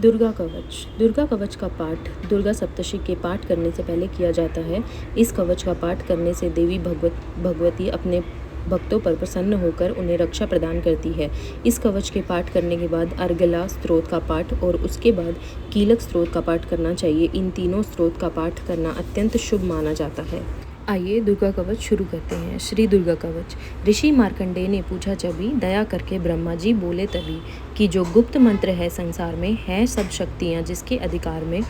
दुर्गा कवच। दुर्गा कवच का पाठ दुर्गा सप्तशती के पाठ करने से पहले किया जाता है। इस कवच का पाठ करने से देवी भगवती अपने भक्तों पर प्रसन्न होकर उन्हें रक्षा प्रदान करती है। इस कवच के पाठ करने के बाद अर्गला स्तोत्र का पाठ और उसके बाद कीलक स्तोत्र का पाठ करना चाहिए। इन तीनों स्तोत्र का पाठ करना अत्यंत शुभ माना जाता है। आइए दुर्गा कवच शुरू करते हैं। श्री दुर्गा कवच। ऋषि मार्कंडेय ने पूछा जभी, दया करके ब्रह्मा जी बोले तभी, कि जो गुप्त मंत्र है संसार में, है सब शक्तियाँ जिसके अधिकार में,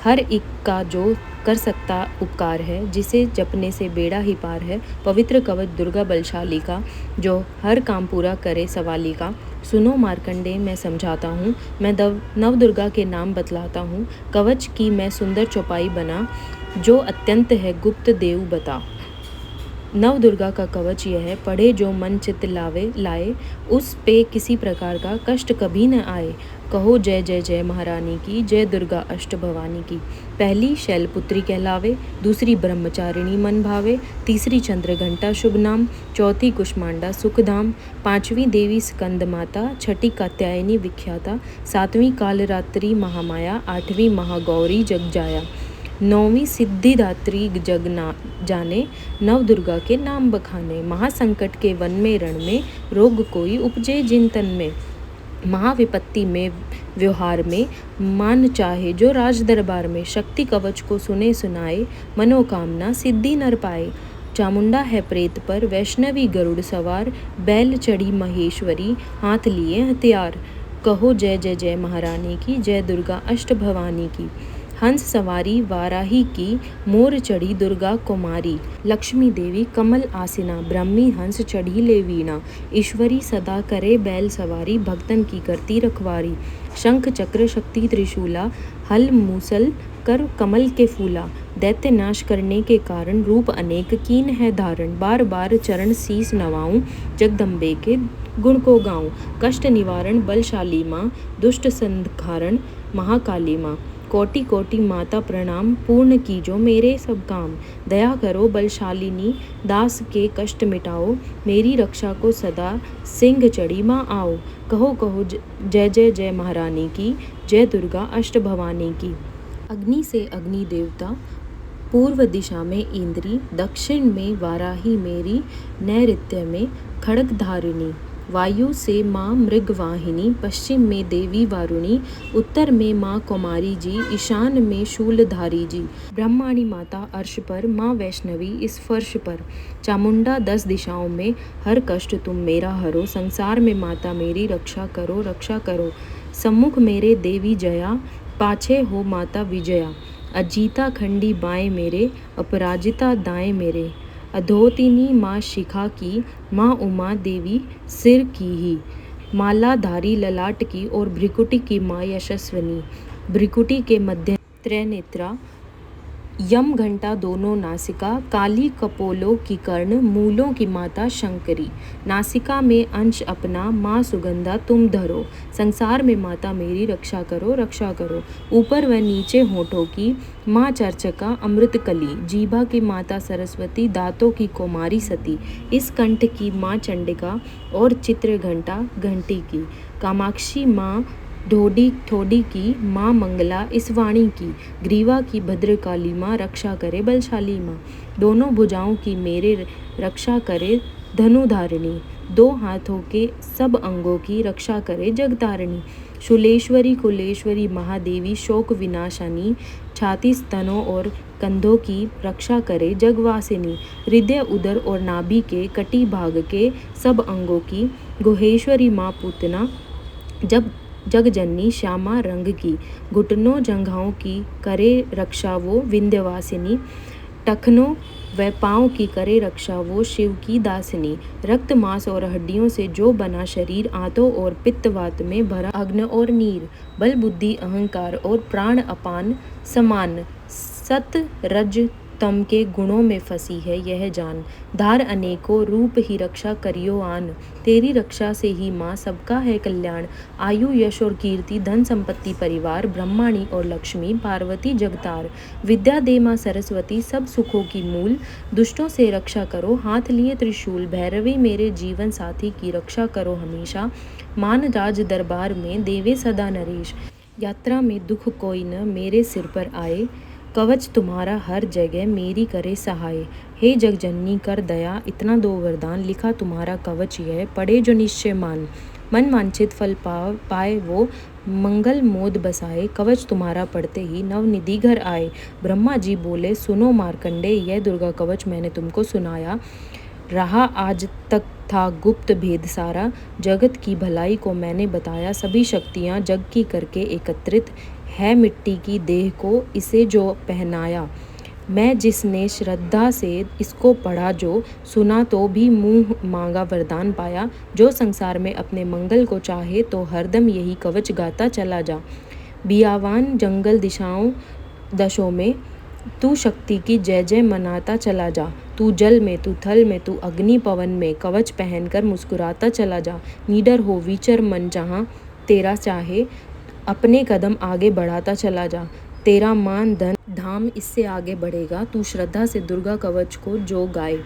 हर एक का जो कर सकता उपकार है, जिसे जपने से बेड़ा ही पार है। पवित्र कवच दुर्गा बलशाली का, जो हर काम पूरा करे सवाली का। सुनो मार्कंडेय मैं समझाता हूँ, मैं नव दुर्गा के नाम बतलाता हूँ। कवच की मैं सुंदर चौपाई बना, जो अत्यंत है गुप्त देव बता। नव दुर्गा का कवच यह है, पढ़े जो मन चित्त लाए, उस पे किसी प्रकार का कष्ट कभी न आए। कहो जय जय जय महारानी की, जय दुर्गा अष्ट भवानी की। पहली शैलपुत्री कहलावे, दूसरी ब्रह्मचारिणी मन भावे, तीसरी चंद्रघंटा शुभ नाम, चौथी कुष्मांडा सुखधाम, पांचवी देवी स्कंद माता, छठी कात्यायनी विख्याता, सातवीं कालरात्रि महामाया, आठवीं महागौरी जग जाया, नौवीं सिद्धिदात्री जग जाने, नव दुर्गा के नाम बखाने। महासंकट के वन में रण में, रोग कोई उपजे जिन तन में, महाविपत्ति में व्यवहार में, मान चाहे जो राज दरबार में। शक्ति कवच को सुने सुनाए, मनोकामना सिद्धि नर पाए। चामुंडा है प्रेत पर, वैष्णवी गरुड़ सवार, बैल चढ़ी महेश्वरी, हाथ लिए हथियार। कहो जय जय जय महारानी की, जय दुर्गा अष्ट भवानी की। हंस सवारी वाराही की, मोर चढ़ी दुर्गा कुमारी। लक्ष्मी देवी कमल आसिना, ब्राह्मी हंस चढ़ी ले वीणा। ईश्वरी सदा करे बैल सवारी, भक्तन की करती रखवारी। शंख चक्र शक्ति त्रिशूला, हल मूसल कर कमल के फूला। दैत्य नाश करने के कारण, रूप अनेक कीन है धारण। बार बार चरण शीस नवाऊं, जगदम्बे के गुण को गाऊं। कष्ट निवारण बलशाली माँ, दुष्ट संहारण महाकाली माँ। कोटि कोटि माता प्रणाम, पूर्ण कीजो मेरे सब काम। दया करो बलशालिनी, दास के कष्ट मिटाओ। मेरी रक्षा को सदा सिंह चढ़ी माँ आओ। कहो कहो जय जय जय महारानी की, जय दुर्गा अष्ट भवानी की। अग्नि से अग्नि देवता, पूर्व दिशा में इंद्री, दक्षिण में वाराही मेरी, नैऋत्य में खड्ग धारिणी। वायु से माँ मृगवाहिनी, पश्चिम में देवी वारुणी, उत्तर में माँ कुमारी जी, ईशान में शूलधारी जी। ब्रह्माणी माता अर्श पर, माँ वैष्णवी इस फर्श पर। चामुंडा 10 दिशाओं में, हर कष्ट तुम मेरा हरो। संसार में माता मेरी रक्षा करो रक्षा करो। सम्मुख मेरे देवी जया, पाछे हो माता विजया। अजीता खंडी बाएं मेरे, अपराजिता दाएं मेरे। अधोतिनी माँ शिखा की, माँ उमा देवी सिर की ही। मालाधारी ललाट की, और भ्रिकुटी की माँ यशस्विनी। भ्रिकुटी के मध्य त्रिनेत्रा, यम घंटा दोनों नासिका। काली कपोलों की कर्ण, मूलों की माता शंकरी। नासिका में अंश अपना, माँ सुगंधा तुम धरो। संसार में माता मेरी रक्षा करो रक्षा करो। ऊपर व नीचे होठों की, माँ चर्चका अमृत कली। जीभा की माता सरस्वती, दांतों की कुमारी सती। इस कंठ की माँ चंडिका, और चित्र घंटा घंटी की। कामाक्षी माँ ढोडी थोड़ी की, माँ मंगला इस वाणी की। ग्रीवा की भद्रकाली माँ, रक्षा करे बलशाली माँ। दोनों भुजाओं की मेरे रक्षा करे धनुधारिणी। दो हाथों के सब अंगों की रक्षा करे जगतारिणी। शूलेश्वरी कुलेश्वरी महादेवी, शोक विनाशनी। छाती स्तनों और कंधों की रक्षा करे जगवासिनी। हृदय उदर और नाभि के, कटी भाग के सब अंगों की। गुहेश्वरी माँ पूतना, जब जगजननी श्यामा रंग की। घुटनों जंघाओं की करे रक्षा वो विंध्यवासिनी। टखनों व पाँव की करे रक्षा वो शिव की दासिनी। रक्त मांस और हड्डियों से जो बना शरीर, आंतों और पित्तवात में भरा अग्नि और नीर। बल बुद्धि अहंकार और प्राण अपान समान। सत रज तम के गुणों में फंसी है यह जान। धार अनेकों रूप ही रक्षा करियो आन। तेरी रक्षा से ही माँ सबका है कल्याण। आयु यश और कीर्ति, धन संपत्ति परिवार, ब्रह्माणी और लक्ष्मी, पार्वती जगतार। विद्या दे माँ सरस्वती, सब सुखों की मूल। दुष्टों से रक्षा करो हाथ लिए त्रिशूल। भैरवी मेरे जीवन साथी की रक्षा करो हमेशा। मान राज दरबार में देवे सदा नरेश। यात्रा में दुख कोई न मेरे सिर पर आए, कवच तुम्हारा हर जगह मेरी करे सहाय। हे जगजननी कर दया, इतना दो वरदान, लिखा तुम्हारा कवच यह, पढ़े जो निश्चय मान। मन वांछित फल पाए वो, मंगल मोद बसाए, कवच तुम्हारा पढ़ते ही नवनिधि घर आए। ब्रह्मा जी बोले सुनो मार्कंडे, यह दुर्गा कवच मैंने तुमको सुनाया। रहा आज तक था गुप्त भेद सारा, जगत की भलाई को मैंने बताया। सभी शक्तियाँ जग की करके एकत्रित, है मिट्टी की देह को इसे जो पहनाया। मैं जिसने श्रद्धा से इसको पढ़ा जो, सुना तो भी मुँह मांगा वरदान पाया। जो संसार में अपने मंगल को चाहे, तो हरदम यही कवच गाता चला जा। बियावान जंगल दिशाओं दशों में, तू शक्ति की जय जय मनाता चला जा। तू जल में, तू थल में, तू अग्नि पवन में, कवच पहनकर मुस्कुराता चला जा। निडर हो विचर मन जहाँ तेरा चाहे, अपने कदम आगे बढ़ाता चला जा। तेरा मान धन धाम इससे आगे बढ़ेगा, तू श्रद्धा से दुर्गा कवच को जो गाए।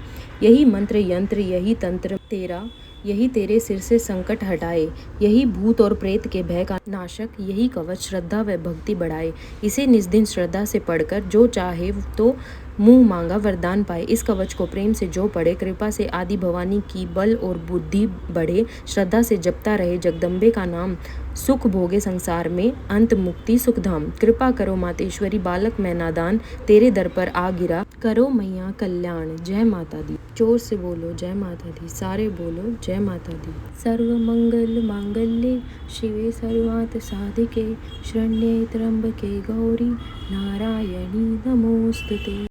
यही मंत्र यंत्र यही तंत्र तेरा, यही तेरे सिर से संकट हटाए। यही भूत और प्रेत के भय का नाशक, यही कवच श्रद्धा व भक्ति बढ़ाए। इसे निज दिन श्रद्धा से पढ़कर जो चाहे तो मुँह मांगा वरदान पाए। इस कवच को प्रेम से जो पढ़े, कृपा से आदि भवानी की बल और बुद्धि बढ़े। श्रद्धा से जपता रहे जगदम्बे का नाम, सुख भोगे संसार में, अंत मुक्ति सुखधाम। कृपा करो मातेश्वरी, बालक मैं नादान, तेरे दर पर आ गिरा, करो मैया कल्याण। जय माता दी। जोर से बोलो जय माता दी, सारे बोलो जय माता दी। सर्व मंगल मांगल्ये शिवे सर्वार्थ साधिके, शरण्ये त्र्यंबके गौरी नारायणी नमोस्तुते।